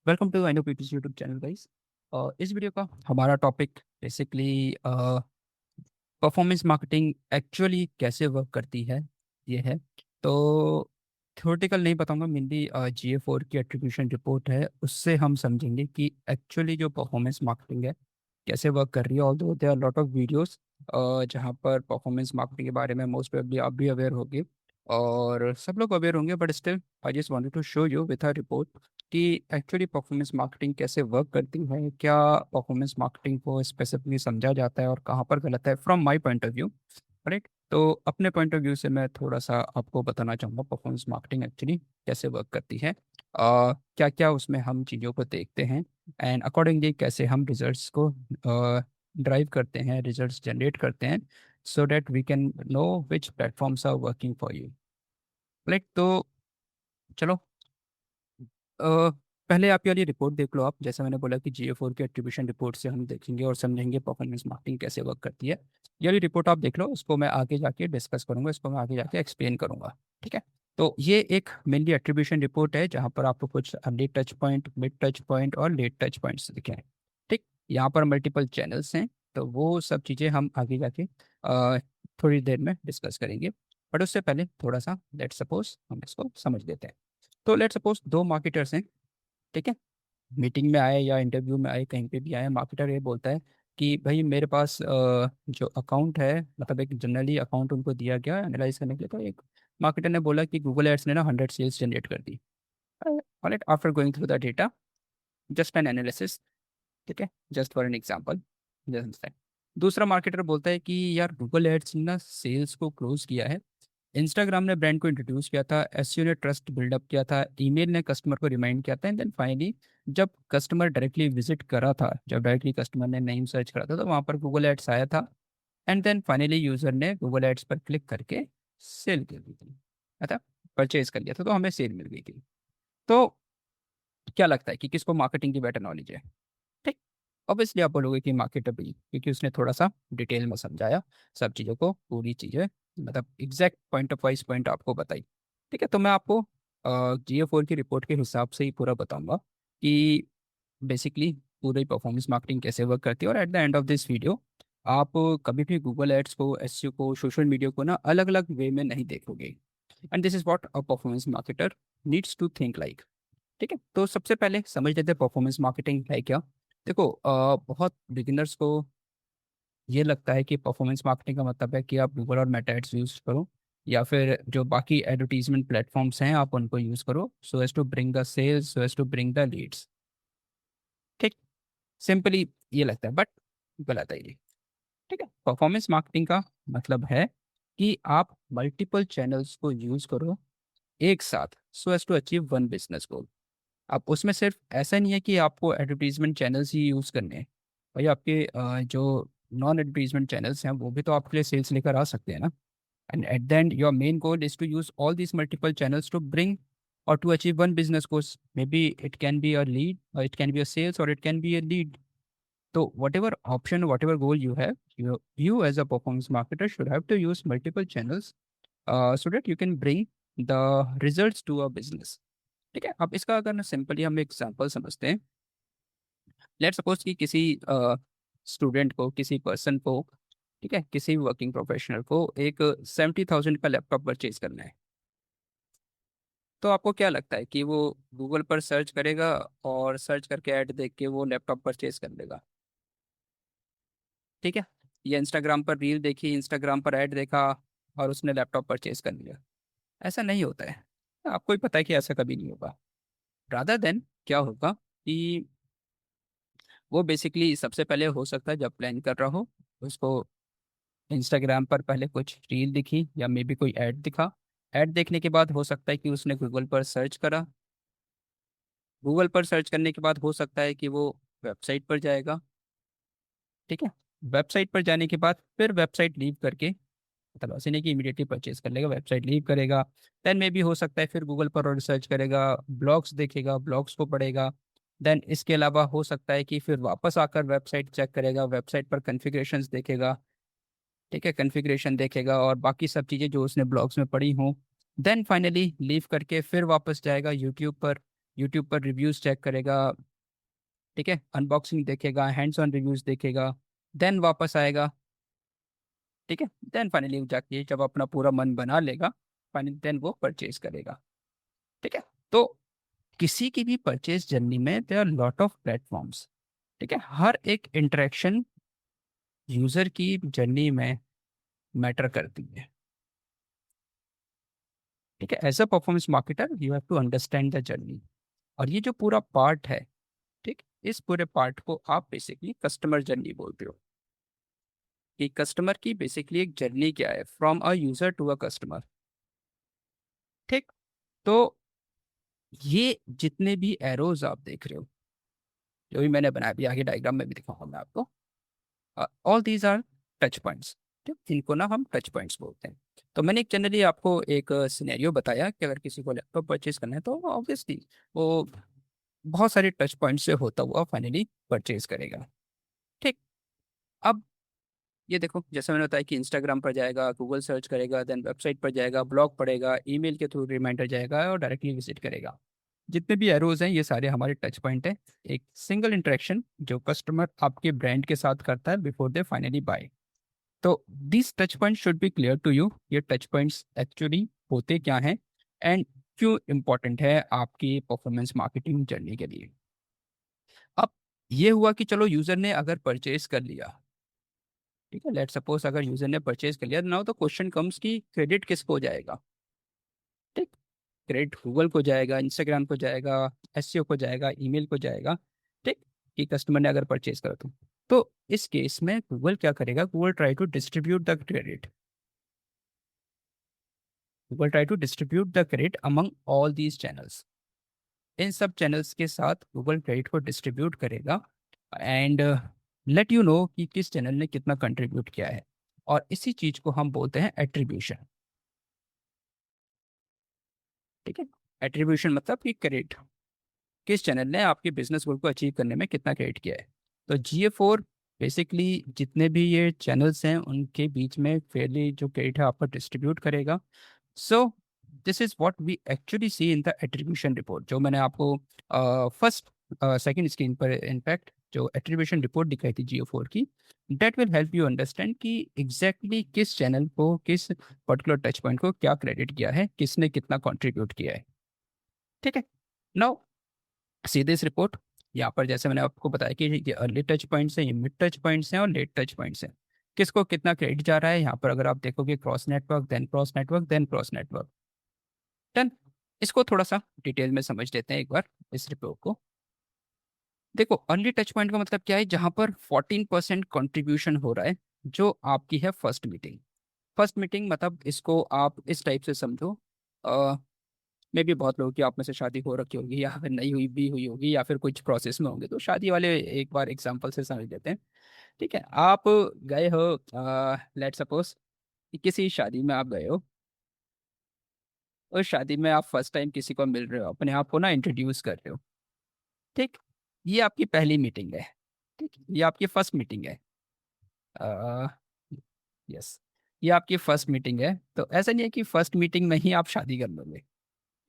Welcome to I know पीपीज YouTube channel guys. इस video का हमारा topic basically performance marketing actually कैसे वर्क करती है ये है। तो थ्योरेटिकल नहीं बताऊंगा, मेनली GA4 की एट्रीब्यूशन रिपोर्ट है, उससे हम समझेंगे कि एक्चुअली जो परफॉर्मेंस मार्केटिंग है कैसे वर्क कर रही है। Although there are lot of videos जहाँ पर परफॉर्मेंस मार्केटिंग के बारे में मोस्ट प्रोबेबली आप भी अवेयर होंगे और सब लोग अवेयर होंगे, but still I just wanted to show you with a report कि एक्चुअली परफॉर्मेंस मार्केटिंग कैसे वर्क करती है, क्या परफॉर्मेंस मार्केटिंग को स्पेसिफिकली समझा जाता है और कहाँ पर गलत है from my point of view. Right, तो अपने पॉइंट ऑफ व्यू से मैं थोड़ा सा आपको बताना चाहूँगा परफॉर्मेंस मार्केटिंग एक्चुअली कैसे वर्क करती है, क्या क्या उसमें हम चीज़ों को देखते हैं एंड अकॉर्डिंगली कैसे हम रिजल्ट्स को ड्राइव करते हैं, रिजल्ट्स जनरेट करते हैं, so that we can know which platforms are working for you. Right, तो चलो अ, पहले आप ये वाली रिपोर्ट देख लो। आप जैसे मैंने बोला कि GA4 की एट्रीब्यूशन रिपोर्ट से हम देखेंगे और समझेंगे परफॉर्मेंस मार्केटिंग कैसे वर्क करती है। ये वाली रिपोर्ट आप देख लो, उसको मैं आगे जाके डिस्कस करूंगा, इसको मैं आगे जाके एक्सप्लेन करूंगा। ठीक है, तो ये एक मेनली एट्रीब्यूशन रिपोर्ट है जहाँ पर आपको कुछ early touch point, mid touch point और लेट टच पॉइंट्स दिखे हैं। ठीक, यहाँ पर मल्टीपल चैनल्स हैं, तो वो सब चीज़ें हम आगे जाके थोड़ी देर में डिस्कस करेंगे। बट उससे पहले थोड़ा सा लेट सपोज हम इसको समझ लेते हैं। तो लेट सपोज दो मार्केटर्स हैं। ठीक है, मीटिंग में आए या इंटरव्यू में आए, कहीं पे भी आए, मार्केटर ये बोलता है कि भाई मेरे पास जो अकाउंट है, मतलब एक जनरली अकाउंट उनको दिया गया एनालाइज करने के लिए। तो एक मार्केटर ने बोला कि गूगल एड्स ने ना 100 सेल्स जनरेट कर दी। Alright, after going through the data, just an analysis. ठीक है, जस्ट फॉर एन एग्जांपल। दूसरा मार्केटर बोलता है कि यार गूगल एड्स ने ना सेल्स को क्लोज किया है, इंस्टाग्राम ने ब्रांड को इंट्रोड्यूस किया था, एसईओ ने ट्रस्ट बिल्डअप किया था, ईमेल ने कस्टमर को रिमाइंड किया था, एंड देन फाइनली जब कस्टमर डायरेक्टली विजिट करा था, जब डायरेक्टली कस्टमर ने नेम सर्च करा था, तो वहाँ पर गूगल एड्स आया था। एंड देन फाइनली यूजर ने गूगल एड्स पर क्लिक करके सेल कर दी थी, अतः परचेज कर लिया था, तो हमें सेल मिल गई थी। तो क्या लगता है कि किसको मार्केटिंग की बेटर नॉलेज है? ठीक, ऑब्वियसली आप बोलोगे कि मार्केटर भी, क्योंकि उसने थोड़ा सा डिटेल में समझाया सब चीज़ों को, पूरी चीज़ें, मतलब exact point of wise point आपको बताई। ठीक है, तो मैं आपको GA4 की रिपोर्ट के हिसाब से ही पूरा बताऊंगा कि बेसिकली पूरी परफॉर्मेंस मार्केटिंग कैसे वर्क करती है। और at the end of this video आप कभी भी गूगल एड्स को, एसईओ को, सोशल मीडिया को ना अलग अलग वे में नहीं देखोगे। And this is what a performance marketer needs to think like. ठीक है, तो सबसे पहले समझ लेते हैं परफॉर्मेंस मार्केटिंग है क्या। देखो, बहुत बिगिनर्स को ये लगता है कि परफॉर्मेंस मार्केटिंग का मतलब है कि आप गूगल और मेटा एड्स यूज करो, या फिर जो बाकी एडवर्टीजमेंट प्लेटफॉर्म्स हैं आप उनको यूज करो, so as to bring the sales, so as to bring the leads. ठीक, सिंपली ये लगता है, बट गलत है ये। ठीक है, परफॉर्मेंस मार्केटिंग का मतलब है कि आप मल्टीपल चैनल्स को यूज करो एक साथ, so as to achieve one business goal. अब उसमें सिर्फ ऐसा नहीं है कि आपको एडवर्टीजमेंट चैनल्स ही यूज़ करने हैं, भाई आपके जो नॉन एडवर्टीजमेंट चैनल्स हैं वो भी तो आपके लिए सेल्स लेकर आ सकते हैं ना। And at the end your main goal is to use all these multiple channels to bring or to achieve one business goals. Maybe it can be a lead, or it can be a sales, or it can be a lead. So whatever option, whatever goal you have, you as a performance marketer should have to use multiple channels so that you can bring the results to a business. ठीक है, अब इसका अगर simply हम example समझते हैं, let suppose कि किसी स्टूडेंट को, किसी पर्सन को, ठीक है, किसी वर्किंग प्रोफेशनल को एक 70,000 का लैपटॉप परचेज करना है। तो आपको क्या लगता है कि वो गूगल पर सर्च करेगा और सर्च करके ऐड देख के वो लैपटॉप परचेज कर लेगा? ठीक है, या इंस्टाग्राम पर रील देखी, इंस्टाग्राम पर ऐड देखा और उसने लैपटॉप परचेज कर लिया? ऐसा नहीं होता है, आपको ही पता है कि ऐसा कभी नहीं होगा। रादर देन क्या होगा कि वो बेसिकली सबसे पहले हो सकता है जब प्लान कर रहा हो, उसको इंस्टाग्राम पर पहले कुछ रील दिखी या मे बी कोई ऐड दिखा, ऐड देखने के बाद हो सकता है कि उसने गूगल पर सर्च करा, गूगल पर सर्च करने के बाद हो सकता है कि वो वेबसाइट पर जाएगा। ठीक है, वेबसाइट पर जाने के बाद फिर वेबसाइट लीव करके, मतलब ऐसे नहीं कि इमीडिएटली परचेज कर लेगा, वेबसाइट लीव करेगा, देन मे बी हो सकता है फिर गूगल पर और रिसर्च करेगा, ब्लॉग्स देखेगा, ब्लॉग्स को पढ़ेगा, देन इसके अलावा हो सकता है कि फिर वापस आकर वेबसाइट चेक करेगा, वेबसाइट पर कन्फिग्रेशंस देखेगा। ठीक है, कन्फिग्रेशन देखेगा और बाकी सब चीज़ें जो उसने ब्लॉग्स में पढ़ी हों, देन फाइनली लीव करके फिर वापस जाएगा यूट्यूब पर, यूट्यूब पर रिव्यूज चेक करेगा, ठीक है, अनबॉक्सिंग देखेगा, हैंड्स ऑन रिव्यूज देखेगा, देन वापस आएगा, ठीक है, देन फाइनली जाके जब अपना पूरा मन बना लेगा, फाइनली देन वो परचेज करेगा, ठीक है। तो किसी की भी परचेज जर्नी में there are lot of platforms, ठीक है, हर एक इंटरेक्शन यूजर की जर्नी में मैटर करती है, ठीक है। As a performance marketer you have to understand the journey, और ये जो पूरा पार्ट है, ठीक, इस पूरे पार्ट को आप बेसिकली कस्टमर जर्नी बोलते हो, कि कस्टमर की बेसिकली एक जर्नी क्या है from a user to a customer, ठीक। तो ये जितने भी एरोज आप देख रहे हो, जो भी मैंने बनाया, भी आगे डायग्राम में भी दिखाऊंगा मैं आपको, all these are touch points, ठीक, इनको ना हम टच पॉइंट्स बोलते हैं। तो मैंने एक जनरली आपको एक सिनेरियो बताया कि अगर किसी को लैपटॉप परचेज करना है तो ऑब्वियसली वो बहुत सारे टच पॉइंट से होता हुआ फाइनली परचेज करेगा, ठीक। अब ये देखो, जैसे मैंने बताया कि इंस्टाग्राम पर जाएगा, गूगल सर्च करेगा, देन वेबसाइट पर जाएगा, ब्लॉग पढ़ेगा, ईमेल के थ्रू रिमाइंडर जाएगा और डायरेक्टली विजिट करेगा। जितने भी एरोज हैं ये सारे हमारे टच पॉइंट है, एक सिंगल इंटरेक्शन जो कस्टमर आपके ब्रांड के साथ करता है बिफोर दे फाइनली बाय। तो this touch point should be clear to you, ये टच पॉइंट्स एक्चुअली होते क्या हैं एंड क्यों इम्पोर्टेंट है आपकी परफॉर्मेंस मार्केटिंग जर्नी के लिए। अब ये हुआ कि चलो यूजर ने अगर परचेज कर लिया, ठीक है, लेट सपोज अगर यूजर ने परचेज कर लिया, नाउ तो क्वेश्चन कम्स कि क्रेडिट किसको जाएगा, ठीक। क्रेडिट गूगल को जाएगा, इंस्टाग्राम को जाएगा, एसईओ को जाएगा, ईमेल को जाएगा, ठीक, कि कस्टमर ने अगर परचेज करा तो इस केस में गूगल क्या करेगा, Google try to distribute the credit, Google try to distribute the credit among all these channels. इन सब चैनल्स के साथ गूगल क्रेडिट को डिस्ट्रीब्यूट करेगा एंड लेट यू नो कि किस चैनल ने कितना कंट्रीब्यूट किया है, और इसी चीज को हम बोलते हैं एट्रीब्यूशन, ठीक है। एट्रीब्यूशन मतलब कि क्रेडिट, किस चैनल ने आपके बिजनेस गोल को अचीव करने में कितना क्रेडिट किया है। तो GA4 बेसिकली जितने भी ये चैनल्स हैं उनके बीच में फेयरली जो क्रेडिट है आपका डिस्ट्रीब्यूट करेगा। So this is what we actually see in the attribution report, जो मैंने आपको फर्स्ट सेकंड स्क्रीन पर इनफैक्ट जो एट्रीब्यूशन रिपोर्ट दिखाई थी GA4 की, that will help you understand कि एग्जैक्टली किस चैनल को, किस पर्टिकुलर टच पॉइंट को क्या क्रेडिट किया है, किसने कितना कंट्रीब्यूट किया है, ठीक है। नाउ सी दिस रिपोर्ट, यहाँ पर जैसे मैंने आपको बताया कि ये अर्ली टच पॉइंट्स हैं, ये मिड टच पॉइंट्स हैं और लेट टच पॉइंट्स हैं। किसको कितना क्रेडिट जा रहा है, यहाँ पर अगर आप देखोगे cross network, then cross network, then cross network, done. इसको थोड़ा सा डिटेल में समझ लेते हैं एक बार इस रिपोर्ट को। देखो, अर्ली टच पॉइंट का मतलब क्या है, जहाँ पर 14% कॉन्ट्रीब्यूशन हो रहा है, जो आपकी है फर्स्ट मीटिंग। फर्स्ट मीटिंग मतलब इसको आप इस टाइप से समझो, मे भी बहुत लोगों की आप में से शादी हो रखी होगी या फिर नहीं हुई भी हुई होगी या फिर कुछ प्रोसेस में होंगे, तो शादी वाले एक बार एग्जांपल से समझ लेते हैं, ठीक है। आप गए हो, लेट सपोज किसी शादी में आप गए हो, उस शादी में आप फर्स्ट टाइम किसी को मिल रहे हो, अपने आप को ना इंट्रोड्यूस कर रहे हो, ठीक। ये आपकी पहली मीटिंग है, ठीक, ये आपकी फर्स्ट मीटिंग है, यस, ये आपकी फर्स्ट मीटिंग है। तो ऐसा नहीं है कि फर्स्ट मीटिंग में ही आप शादी कर लोगे,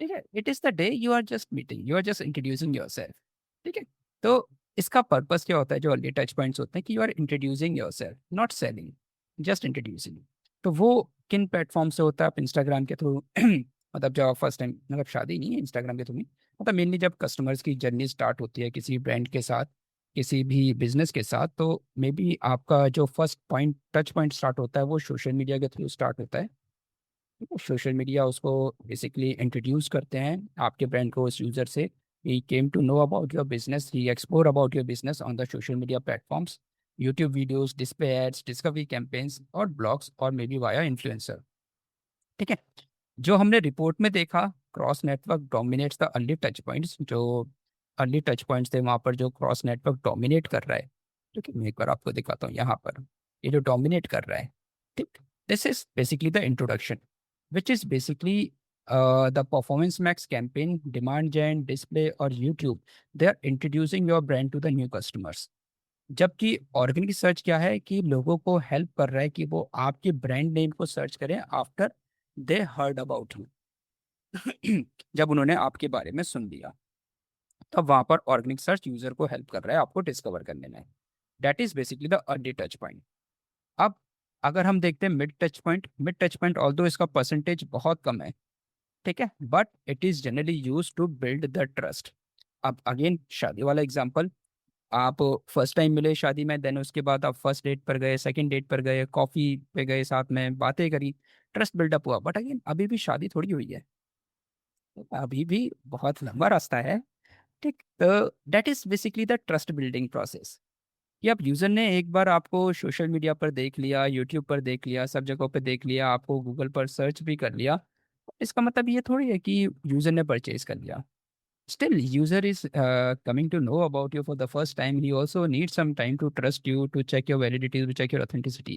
ठीक है। It is the day you are just meeting, you are just introducing yourself, ठीक है। तो इसका पर्पस क्या होता है, जो अर्ली टच पॉइंट्स होते हैं कि you are introducing yourself, not selling, just introducing. तो वो किन प्लेटफॉर्म से होता है, आप इंस्टाग्राम के थ्रू मतलब जब आप फर्स्ट टाइम, मतलब शादी नहीं है, इंस्टाग्राम के थ्रू नहीं, मतलब मेनली जब कस्टमर्स की जर्नी स्टार्ट होती है किसी ब्रांड के साथ, किसी भी बिजनेस के साथ, तो मे बी आपका जो first point touch point start होता है वो सोशल मीडिया के थ्रू स्टार्ट होता है। सोशल मीडिया उसको बेसिकली इंट्रोड्यूस करते हैं आपके ब्रांड को उस यूजर से, he came to know about your business, he explore about your business on the social media platforms, YouTube videos, display ads, discovery campaigns और ब्लॉग्स और मे बी वाया इन्फ्लुएंसर, ठीक है। जो हमने रिपोर्ट में देखा, cross network dominates the early touch points, जो early touch points थे वहाँ पर जो क्रॉस नेटवर्क डोमिनेट कर रहा है, ठीक है, मैं एक बार आपको दिखाता हूँ यहाँ पर, ये जो डोमिनेट कर रहा है, ठीक, this is basically the introduction which is basically the performance max campaign, demand gen, display और YouTube, they are introducing your brand to the new customers. जबकि ऑर्गेनिक सर्च क्या है कि लोगों को हेल्प कर रहा है कि वो आपके ब्रांड नेम को सर्च करें after they heard about you, जब उन्होंने आपके बारे में सुन लिया, तो अब वहाँ पर ऑर्गेनिक सर्च यूजर को हेल्प कर रहा है आपको डिस्कवर करने में। That is basically the early touch point. अब अगर हम देखते हैं मिड टच पॉइंट ऑल्दो इसका परसेंटेज बहुत कम है, ठीक है, but it is generally use to build the trust. अब अगेन शादी वाला एग्जांपल, आप फर्स्ट टाइम मिले शादी में, देन उसके बाद आप फर्स्ट डेट पर गए, सेकंड डेट पर गए, कॉफी पे गए, साथ में बातें करी, ट्रस्ट बिल्डअप हुआ, बट अगेन अभी भी शादी थोड़ी हुई है, अभी भी बहुत लंबा रास्ता है। ठीक, तो that is basically the trust building process. कि अब यूजर ने एक बार आपको सोशल मीडिया पर देख लिया, यूट्यूब पर देख लिया, सब जगहों पर देख लिया, आपको गूगल पर सर्च भी कर लिया, इसका मतलब ये थोड़ी है कि यूजर ने परचेज कर लिया। Still, user is coming to know about you for the first time. He also needs some time to trust you, to check your validity, to check your authenticity.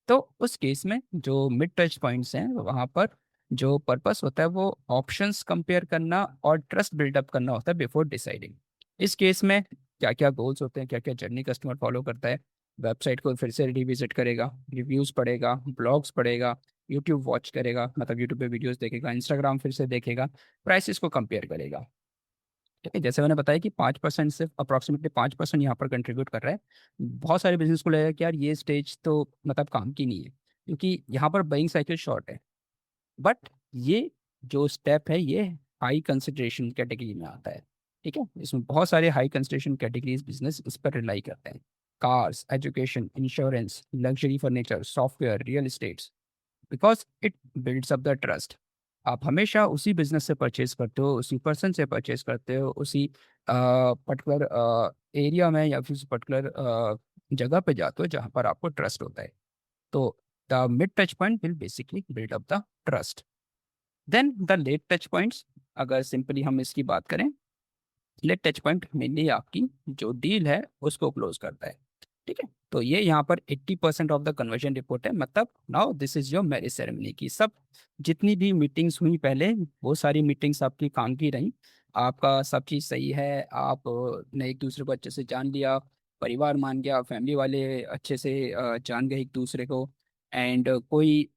तो उस केस में जो mid touch points हैं वहाँ पर जो purpose होता है वो ऑप्शंस कंपेयर करना और ट्रस्ट बिल्डअप करना होता है बिफोर डिसाइडिंग। इस केस में क्या क्या गोल्स होते हैं, क्या क्या जर्नी कस्टमर फॉलो करता है, वेबसाइट को फिर से रिविजिट करेगा, रिव्यूज़ पढ़ेगा, ब्लॉग्स पढ़ेगा, यूट्यूब वॉच करेगा, मतलब यूट्यूब पे वीडियोस देखेगा, इंस्टाग्राम फिर से देखेगा, प्राइसेस को कंपेयर करेगा। ठीक है, जैसे मैंने बताया कि 5% सिर्फ अप्रॉक्सीमेटली 5% यहाँ पर कंट्रीब्यूट कर रहा है। बहुत सारे बिजनेस को लगेगा कि यार ये स्टेज तो मतलब काम की नहीं है, क्योंकि यहाँ पर बाइंग साइकिल शॉर्ट है। बट ये जो स्टेप है ये हाई कंसिडरेशन कैटेगरी में आता है। ठीक है, इसमें बहुत सारे हाई कंसिडरेशन कैटेगरीज बिजनेस इस पर रिलाई करते हैं। Cars, education, insurance, luxury furniture, software, real estates, because it builds up the trust. आप हमेशा उसी बिजनेस से परचेज करते हो, उसी पर्सन से परचेज करते हो, उसी पर्टिकुलर एरिया में या फिर उस पर्टिकुलर जगह पे जाते हो जहाँ पर आपको ट्रस्ट होता है। तो the mid touch point will basically build up the trust. Then the late touch points, अगर सिंपली हम इसकी बात करें, लेट टच पॉइंट मेनली आपकी जो डील है उसको क्लोज करता है। ठीक है, तो ये यहाँ पर 80% ऑफ द कन्वर्जन रिपोर्ट है, मतलब now this is your marriage ceremony की सब जितनी भी मीटिंग्स हुई पहले, वो सारी मीटिंग्स आपकी काम की रही, आपका सब चीज़ सही है, आप ने एक दूसरे को अच्छे से जान लिया, परिवार मान गया, फैमिली वाले अच्छे से जान गए एक दूसरे को, एंड कोई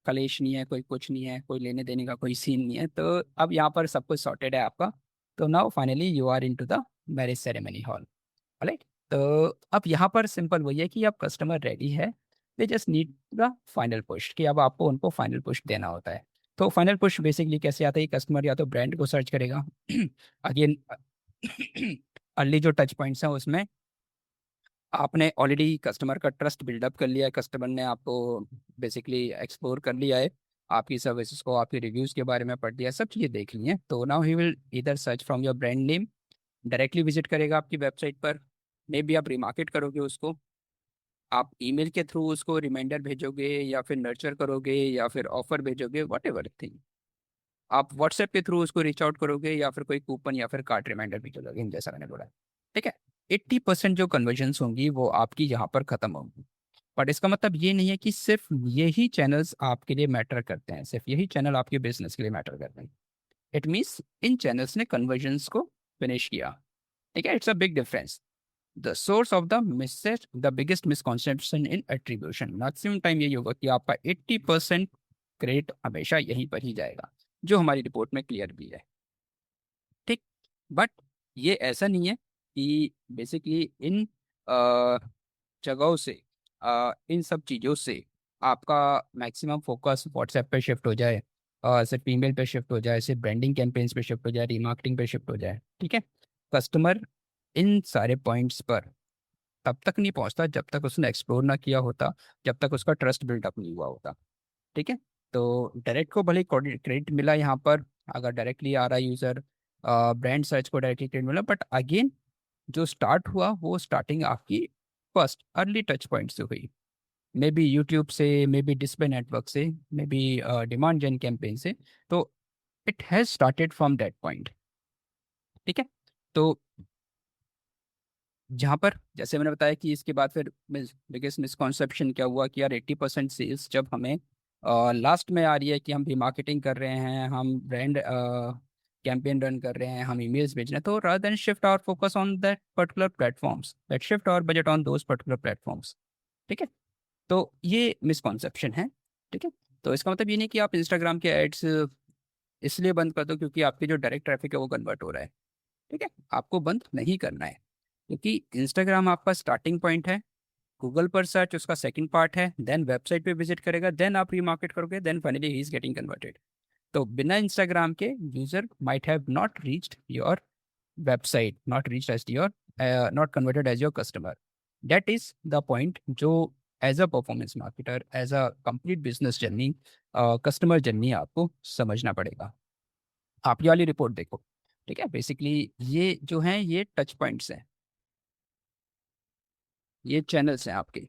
कलेश नहीं है, कोई कुछ नहीं है, कोई लेने देने का कोई सीन नहीं है, तो अब यहाँ पर सब कुछ सॉर्टेड है आपका। तो now finally you are into the marriage ceremony hall. Right, तो अब यहाँ पर सिंपल वही है कि अब कस्टमर रेडी है, they just need the final push, कि अब आपको उनको फाइनल पुश देना होता है। तो फाइनल पुश बेसिकली कैसे आता है, कस्टमर या तो ब्रांड को सर्च करेगा अगेन अर्ली जो टच पॉइंट्स हैं उसमें आपने ऑलरेडी कस्टमर का ट्रस्ट बिल्डअप कर लिया है, कस्टमर ने आपको बेसिकली एक्सप्लोर कर लिया है, आपकी सर्विसेज को, आपके रिव्यूज़ के बारे में पढ़ लिया, सब चीज़ें देख ली हैं, तो नाउ ही विल इधर search from your brand name, directly visit करेगा आपकी वेबसाइट पर, मे बी आप रिमार्केट करोगे उसको, आप ईमेल के थ्रू उसको रिमाइंडर भेजोगे या फिर नर्चर करोगे या फिर ऑफर भेजोगे, वट एवर थिंग, आप व्हाट्सएप के थ्रू उसको रीच आउट करोगे या फिर कोई कूपन या फिर कार्ड रिमाइंडर भी चलोगे, जैसा मैंने बोला। ठीक है, 80% जो कन्वर्जन्स होंगी वो आपकी यहाँ पर खत्म होंगी। बट इसका मतलब ये नहीं है कि सिर्फ यही चैनल्स आपके लिए मैटर करते हैं, सिर्फ यही चैनल आपके बिजनेस के लिए मैटर करते हैं। इट मीन्स इन चैनल्स ने कन्वर्जन्स को फिनिश किया। ठीक है, it's a big difference. The source of the misses, the biggest misconception in attribution, maximum time यही होगा कि आपका 80% क्रेडिट हमेशा यहीं पर ही जाएगा, जो हमारी रिपोर्ट में क्लियर भी है। ठीक, बट ये ऐसा नहीं है कि बेसिकली इन जगहों से, इन सब चीज़ों से आपका मैक्सिमम फोकस व्हाट्सएप पे शिफ्ट हो जाए, सिर्फ ईमेल पे शिफ्ट हो जाए, सिर्फ ब्रांडिंग कैंपेन्स पे शिफ्ट हो जाए, रीमार्केटिंग पे शिफ्ट हो जाए। ठीक है, कस्टमर इन सारे पॉइंट्स पर तब तक नहीं पहुंचता जब तक उसने एक्सप्लोर ना किया होता, जब तक उसका ट्रस्ट बिल्डअप नहीं हुआ होता। ठीक है, तो डायरेक्ट को भले क्रेडिट मिला यहाँ पर, अगर डायरेक्टली आ रहा है यूज़र, ब्रांड सर्च को डायरेक्टली क्रेडिट मिला, बट अगेन जो स्टार्ट हुआ वो स्टार्टिंग आपकी फर्स्ट अर्ली टच पॉइंट से हुई, मे बी यूट्यूब से, मे बी डिस्प्ले नेटवर्क से, maybe demand gen campaign से, तो it has started from that point. ठीक है, तो जहाँ पर जैसे मैंने बताया कि इसके बाद फिर बिगेस्ट मिसकॉन्सेप्शन क्या हुआ कि यार 80% सेल्स जब हमें लास्ट में आ रही है कि हम भी मार्केटिंग कर रहे हैं, हम ब्रांड कैंपेन रन कर रहे हैं, हम ईमेल्स भेज रहे हैं, तो rather than shift our focus on that particular platforms, that shift our budget on those particular platforms. ठीक है, तो ये मिसकॉन्सेप्शन है। ठीक है, तो इसका मतलब ये नहीं कि आप इंस्टाग्राम के एड्स इसलिए बंद कर दो क्योंकि आपकी जो डायरेक्ट ट्रैफिक है वो कन्वर्ट हो रहा है। ठीक है, आपको बंद नहीं करना है, क्योंकि इंस्टाग्राम आपका स्टार्टिंग पॉइंट है, गूगल पर सर्च उसका सेकंड पार्ट है, देन वेबसाइट पे विजिट करेगा, देन आप रीमार्केट करोगे, then finally he is getting converted. तो बिना इंस्टाग्राम के user might have not reached your website, not reached as your not converted as your customer. That is the point जो as a performance marketer, as a complete business journey, customer journey आपको समझना पड़ेगा। आप ये वाली report देखो, ठीक है। बेसिकली ये जो हैं ये टच पॉइंट्स हैं, ये चैनल्स हैं आपके,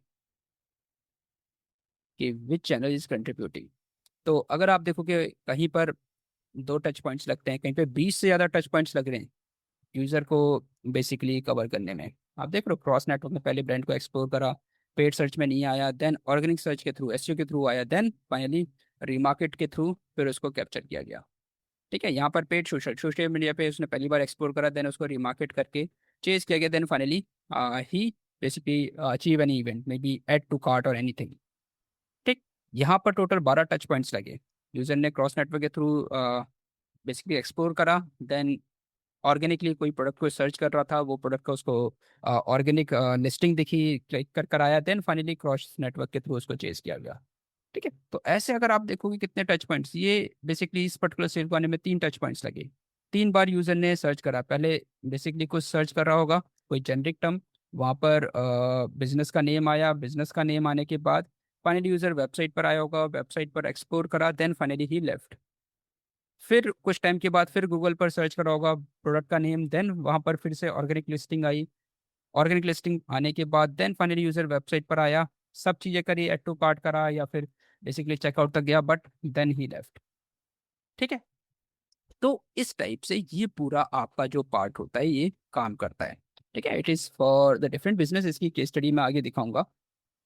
कि विच चैनल इज कंट्रीब्यूटिंग। तो अगर आप देखो कि कहीं पर 2 टच पॉइंट्स लगते हैं, कहीं पे 20 से ज़्यादा टच पॉइंट्स लग रहे हैं यूज़र को बेसिकली कवर करने में। आप देख रहे हो क्रॉस नेटवर्क में पहले ब्रांड को एक्सप्लोर करा, पेड सर्च में नहीं आया, देन ऑर्गेनिक सर्च के थ्रू, एसईओ के थ्रू आया, देन फाइनली रीमार्केट के थ्रू फिर उसको कैप्चर किया गया। ठीक है, यहाँ पर पेड सोशल सोशल मीडिया पे उसने पहली बार एक्सप्लोर करा, देन उसको रीमार्केट करके चेज किया गया, then finally he basically achieve any event, maybe add to cart और एनीथिंग। ठीक, यहाँ पर टोटल 12 टच पॉइंट्स लगे। यूजर ने क्रॉस नेटवर्क के थ्रू बेसिकली एक्सप्लोर करा, देन ऑर्गेनिकली कोई प्रोडक्ट को सर्च कर रहा था, वो प्रोडक्ट का उसको ऑर्गेनिक लिस्टिंग दिखी, क्लिक कर आया, देन फाइनली क्रॉस नेटवर्क के थ्रू उसको चेज किया गया। ठीक है, तो ऐसे अगर आप देखोगे कितने टच पॉइंट्स, ये बेसिकली इस पर्टिकुलर सेल को आने में 3 टच पॉइंट्स लगे। 3 बार यूजर ने सर्च करा, पहले बेसिकली कुछ सर्च कर रहा होगा, कोई जेनरिक टर्म, वहाँ पर बिजनेस का नेम आया, बिजनेस का नेम आने के बाद फाइनली यूजर वेबसाइट पर आया होगा, वेबसाइट पर एक्सप्लोर करा, देन फाइनली ही लेफ्ट। फिर कुछ टाइम के बाद फिर गूगल पर सर्च करा होगा प्रोडक्ट का नेम, देन वहाँ पर फिर से ऑर्गेनिक लिस्टिंग आई, ऑर्गेनिक लिस्टिंग आने के बाद देन फाइनली यूजर वेबसाइट पर आया, सब चीज़ें करी, एड टू कार्ट करा या फिर बेसिकली चेकआउट तक गया, बट देन ही लेफ्ट। ठीक है, तो इस टाइप से ये पूरा आपका जो पार्ट होता है ये काम करता है। ठीक है, it is for the different business, इसकी केस स्टडी मैं आगे दिखाऊंगा।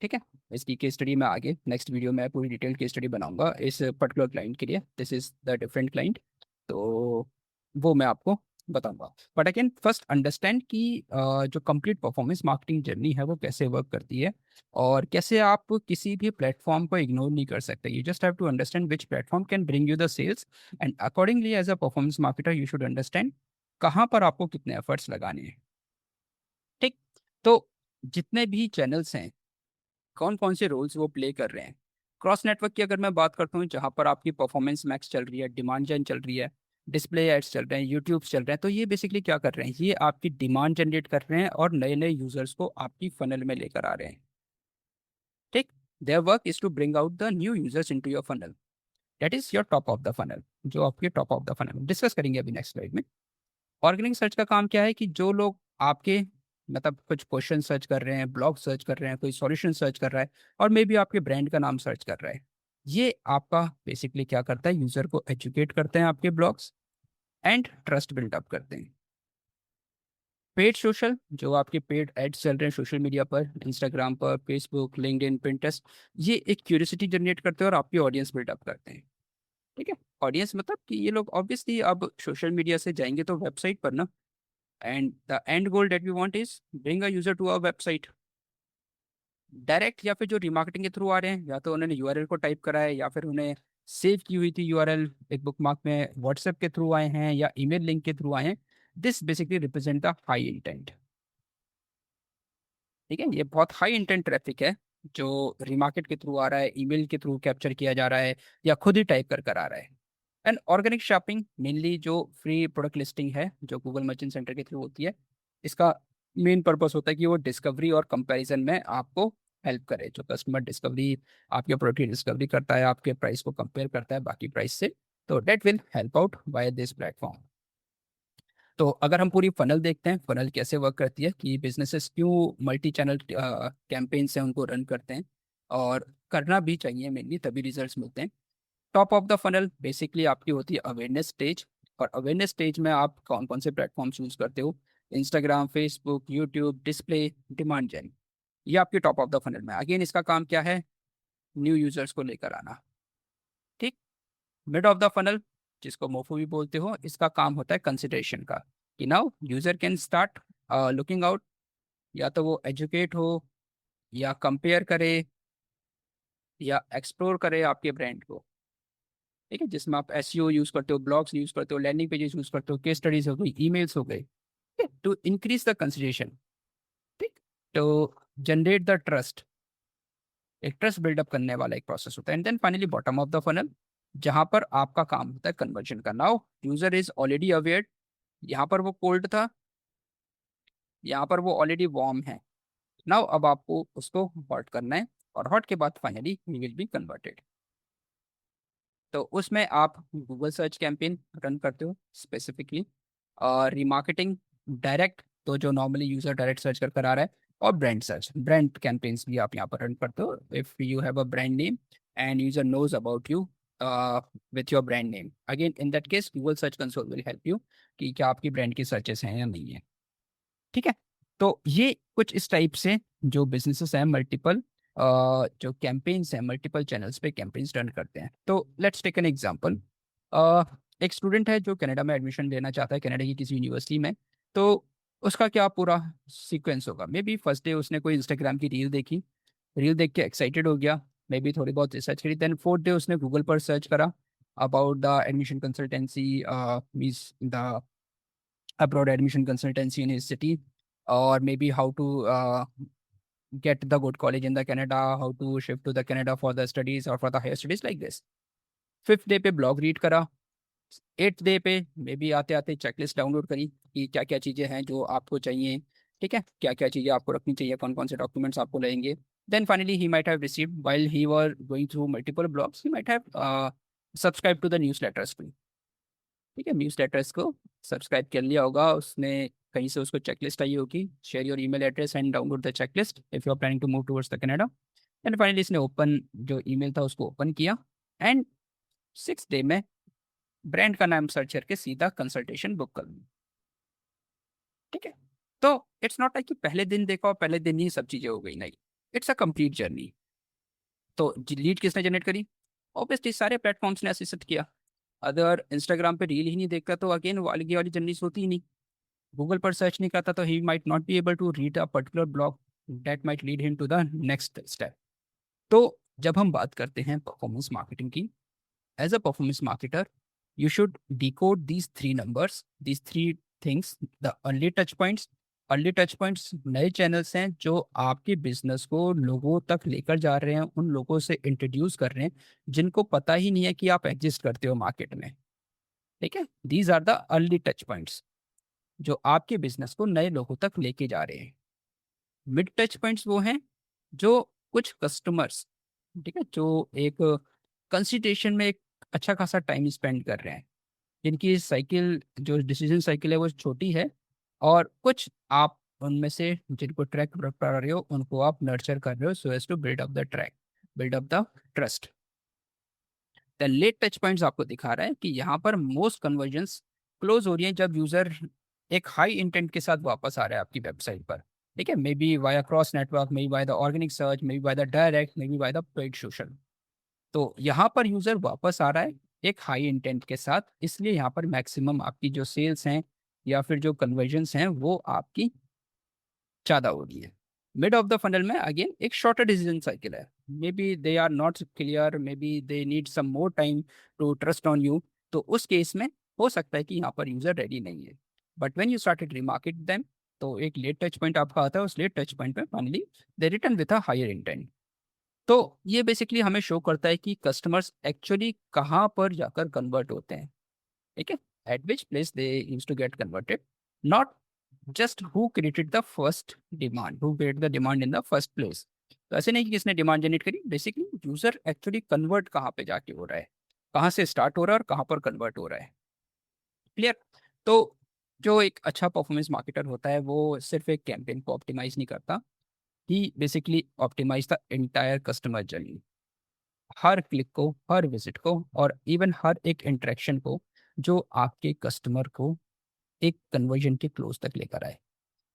ठीक है, इसकी केस स्टडी में आगे नेक्स्ट वीडियो में पूरी डिटेल केस स्टडी बनाऊंगा इस पर्टिकुलर क्लाइंट के लिए, this is the different client. तो वो मैं आपको बताऊंगा, but I can first understand कि जो कंप्लीट परफॉर्मेंस मार्केटिंग जर्नी है वो कैसे वर्क करती है, और कैसे आप किसी भी प्लेटफॉर्म को इग्नोर नहीं कर सकते। You just have to understand which platform can bring you the sales, and accordingly as a performance marketer you should understand कहाँ पर आपको कितने एफर्ट्स लगाने हैं। ठीक, तो जितने भी चैनल्स हैं, कौन कौन से रोल्स वो प्ले कर रहे हैं। क्रॉस नेटवर्क की अगर मैं बात करता हूँ, जहाँ पर आपकी परफॉर्मेंस मैक्स चल रही है, डिमांड जन चल रही है, डिस्प्ले एड्स चल रहे हैं, यूट्यूब चल रहे हैं, तो ये बेसिकली क्या कर रहे हैं, ये आपकी डिमांड जनरेट कर रहे हैं और नए नए यूजर्स को आपकी फनल में लेकर आ रहे हैं। ठीक, their work is to bring out the new users into your funnel, that is your top of the funnel, जो आपके top of the funnel discuss करेंगे अभी नेक्स्ट स्लाइड में। ऑर्गेनिक सर्च का काम क्या है कि जो लोग आपके मतलब कुछ क्वेश्चन सर्च कर रहे हैं, ब्लॉग सर्च कर रहे हैं, कोई सॉल्यूशन सर्च कर रहा है, और मे बी आपके ब्रांड का नाम सर्च कर रहा है, ये आपका बेसिकली क्या करता है, यूजर को एजुकेट करते हैं आपके ब्लॉग्स, एंड ट्रस्ट बिल्डअप करते हैं। पेड सोशल, जो आपके पेड एड्स चल रहे हैं सोशल मीडिया पर, इंस्टाग्राम पर, फेसबुक, लिंक्डइन, पिंटरेस्ट, ये एक क्यूरियोसिटी जनरेट करते हैं और आपकी ऑडियंस बिल्डअप करते हैं। ठीक है, ऑडियंस मतलब कि ये लोग ऑब्वियसली अब सोशल मीडिया से जाएंगे तो वेबसाइट पर ना, and the end goal that we want is bring a user to our website direct, या फिर जो रिमार्केटिंग के थ्रू आ रहे हैं, या तो उन्होंने यूआरएल को टाइप करा है, या फिर उन्हें सेव की हुई थी यूआरएल एक बुकमार्क में, व्हाट्सएप के थ्रू आए हैं या ईमेल लिंक के थ्रू आए हैं। This basically represent the high intent. ठीक है, ये बहुत हाई इंटेंट ट्रैफिक है जो रिमार्केट के थ्रू आ रहा है, ईमेल के थ्रू कैप्चर किया जा रहा है, या खुद ही टाइप कर आ रहा है। एंड ऑर्गेनिक शॉपिंग मेनली जो फ्री प्रोडक्ट लिस्टिंग है जो गूगल मर्चेंट सेंटर के थ्रू होती है, इसका मेन पर्पस होता है कि वो डिस्कवरी और कंपैरिजन में आपको हेल्प करे। जो कस्टमर डिस्कवरी, आपके प्रोडक्ट की डिस्कवरी करता है, आपके प्राइस को कंपेयर करता है बाकी प्राइस से, तो that will help out by this platform. तो अगर हम पूरी फनल देखते हैं, फनल कैसे वर्क करती है, कि बिजनेसेस क्यों मल्टी चैनल कैंपेन से उनको रन करते हैं, और करना भी चाहिए मेनली, तभी रिजल्ट्स मिलते हैं। Top of the funnel basically आपकी होती है अवेयरनेस स्टेज, और अवेयरनेस स्टेज में आप कौन कौन से प्लेटफॉर्म यूज करते हो, Instagram, Facebook, YouTube, display, demand gen, ये आपकी टॉप ऑफ द फनल में। अगेन इसका काम क्या है, न्यू यूजर्स को लेकर आना। ठीक, मिड ऑफ द फनल, जिसको मोफो भी बोलते हो, इसका काम होता है कंसिडरेशन का, कि now user can start looking out, या तो वो एजुकेट हो, या कंपेयर करे, या एक्सप्लोर करे आपके ब्रांड को। ठीक है, जिसमें आप एसईओ यूज करते हो, ब्लॉग्स यूज करते हो, लैंडिंग पेजेस यूज करते हो, केस स्टडीज हो गई, ईमेल्स हो गए, टू इंक्रीज द कंसिडरेशन, ठीक, तो जनरेट द ट्रस्ट, एक ट्रस्ट बिल्डअप करने वाला एक प्रोसेस होता है। And then finally bottom of the funnel, जहां पर आपका काम होता है कन्वर्जन का। Now user is already aware, यहाँ पर वो कोल्ड था, यहाँ पर वो ऑलरेडी वार्म है। नाउ अब आपको उसको हॉट करना है, और हॉट के बाद finally he will be converted. तो उसमें आप गूगल सर्च कैंपेन रन करते हो स्पेसिफिकली, और रिमार्केटिंग डायरेक्ट, तो जो नॉर्मली यूजर डायरेक्ट सर्च कर कर आ रहा है, और ब्रांड सर्च, ब्रांड कैंपेन्स भी आप यहाँ पर रन करते हो if you have a brand name and user knows about you with your brand name. Again in that case Google search console will help you कि क्या आपकी ब्रांड की सर्चेस हैं या नहीं है, ठीक है। तो ये कुछ इस टाइप से जो बिजनेसेस हैं, मल्टीपल जो कैंपेन्स हैं, मल्टीपल चैनल्स पे कैंपेन्स रन करते हैं। तो लेट्स टेक एन एग्जांपल। एक स्टूडेंट है जो कनाडा में एडमिशन लेना चाहता है, कनाडा की किसी यूनिवर्सिटी में। तो उसका क्या पूरा सीक्वेंस होगा? मे बी फर्स्ट डे उसने कोई इंस्टाग्राम की रील देखी, रील देख के एक्साइटेड हो गया, मे बी थोड़ी बहुत रिसर्च करी, देन फोर्थ डे उसने गूगल पर सर्च करा about the admission consultancy, means the abroad admission consultancy in his city, or maybe how to get the good college in the Canada, how to shift to the Canada for the studies or for the higher studies like this. Fifth day पे blog read करा, eighth day पे may be आते आते checklist download करी कि क्या क्या चीज़ें हैं जो आपको चाहिए, ठीक है, क्या क्या चीज़ें आपको रखनी चाहिए, कौन कौन से डॉक्यूमेंट्स आपको लगेंगे। Then finally he might have received while he were going through multiple blogs, he might have subscribed to the newsletters, ठीक है, न्यूज़ लेटर्स को सब्सक्राइब कर लिया होगा उसने, कहीं से उसको चेकलिस्ट आई होगी, share your email address and download the checklist if you are planning to move towards the Canada. And finally इसने ओपन जो ईमेल था उसको ओपन किया, एंड सिक्स डे में ब्रांड का नाम सर्च करके सीधा कंसल्टेशन बुक कर ली, ठीक है। तो इट्स नॉट लाइक कि पहले दिन देखा और पहले दिन ही सब चीज़ें हो गई, नहीं, इट्स अ कंप्लीट जर्नी। तो लीड किसने जनरेट करी? ऑब्वियसली सारे प्लेटफॉर्म्स ने असिस्ट किया। अगर इंस्टाग्राम पे रील ही नहीं देखता तो अगेन वाली जर्नी होती ही नहीं, गूगल पर सर्च नहीं करता तो he might not be able to read a particular blog that might lead him to the next step. तो जब हम बात करते हैं परफॉर्मेंस मार्केटिंग की, as a performance marketer you should decode these three numbers, these three things, the early touch points. Early touch points नए channels हैं जो आपके बिजनेस को लोगों तक लेकर जा रहे हैं, उन लोगों से इंट्रोड्यूस कर रहे हैं जिनको पता ही नहीं है कि आप एग्जिस्ट करते हो मार्केट में, ठीक है। These are the early touch points जो आपके बिजनेस को नए लोगों तक लेके जा रहे हैं। मिड टच पॉइंट्स वो हैं जो कुछ कस्टमर्स, ठीक है, जो एक कंसिडरेशन में एक अच्छा खासा टाइम स्पेंड कर रहे हैं, जिनकी साइकिल जो डिसीजन साइकिल है वो छोटी है, और कुछ आप उनमें से जिनको ट्रैक कर रहे हो उनको आप नर्चर कर रहे हो so as to build up the track, build up the trust. The late touch points आपको दिखा रहा है कि यहाँ पर मोस्ट कन्वर्जन्स क्लोज हो रही है जब यूजर एक हाई इंटेंट के साथ वापस आ रहा है आपकी वेबसाइट पर, ठीक है, may be via cross network, may be by the organic search, may be by the direct, may be by the paid social. तो यहाँ पर यूजर वापस आ रहा है एक हाई इंटेंट के साथ, इसलिए यहाँ पर मैक्सिमम आपकी जो सेल्स हैं या फिर जो कन्वर्जन्स हैं वो आपकी ज़्यादा हो रही है। मिड ऑफ द फनल में अगेन एक शॉर्टर डिसीजन साइकिल है, maybe they are not clear, maybe they need some more time to trust on you. तो उस केस में हो सकता है कि यहाँ पर यूजर रेडी नहीं है, but when you started remarket them, तो एक लेट टच पॉइंट आपका आता है, उस लेट टच पॉइंट पे finally they return with a higher intent. तो ये बेसिकली हमें शो करता है कि कस्टमर्स एक्चुअली कहाँ पर जाकर कन्वर्ट होते हैं, ठीक है, at which place they use to get converted, not just who created the first demand, who created the demand in the first place. तो ऐसे नहीं कि किसने डिमांड जनरेट करी, बेसिकली यूजर एक्चुअली कन्वर्ट कहाँ पे जाके हो रहा है, कहाँ से स्टार्ट हो रहा है और कहाँ पर कन्वर्ट हो रहा है, क्लियर। तो जो एक अच्छा परफॉर्मेंस मार्केटर होता है वो सिर्फ एक कैंपेन को ऑप्टिमाइज नहीं करता, he basically optimise the entire customer journey, हर क्लिक को, हर विजिट को, और इवन हर एक इंटरेक्शन को जो आपके कस्टमर को एक कन्वर्जन के क्लोज तक लेकर आए,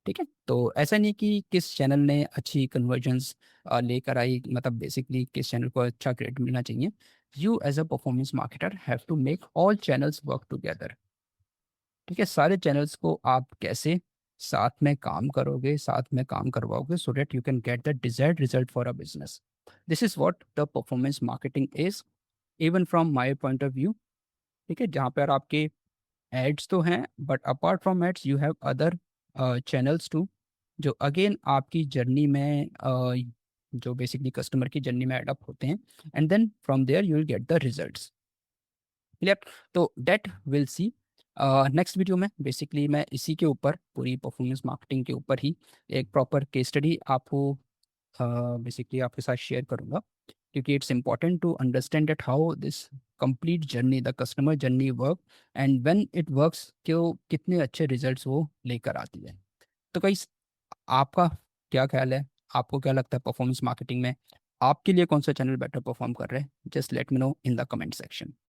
ठीक है। तो ऐसा नहीं कि किस चैनल ने अच्छी कन्वर्जन्स लेकर आई, मतलब बेसिकली किस चैनल को अच्छा क्रेडिट मिलना चाहिए। You as a performance marketer have to make all channels work together, ठीक है। सारे चैनल्स को आप कैसे साथ में काम करोगे, साथ में काम करवाओगे, so that you can get the desired result for a business. This is what the performance marketing is, even from my point of view, ठीक है। जहाँ पर आपके एड्स तो हैं, but apart from ads you have other channels too, जो अगेन आपकी जर्नी में जो बेसिकली कस्टमर की जर्नी में एडअप होते हैं, and then from there you will get the results. Clear? तो that will see next video में बेसिकली मैं इसी के ऊपर पूरी परफॉर्मेंस मार्केटिंग के ऊपर ही एक प्रॉपर केस स्टडी आपको बेसिकली आपके साथ शेयर करूंगा, क्योंकि it's important to understand that how this complete journey, the customer journey work, and when it works क्यों कितने अच्छे रिजल्ट्स वो लेकर आती है। तो कई आपका क्या ख्याल है? आपको क्या लगता है परफॉर्मेंस मार्केटिंग में आपके लिए कौन सा चैनल बेटर परफॉर्म कर रहे हैं? Just let me know in the comment section.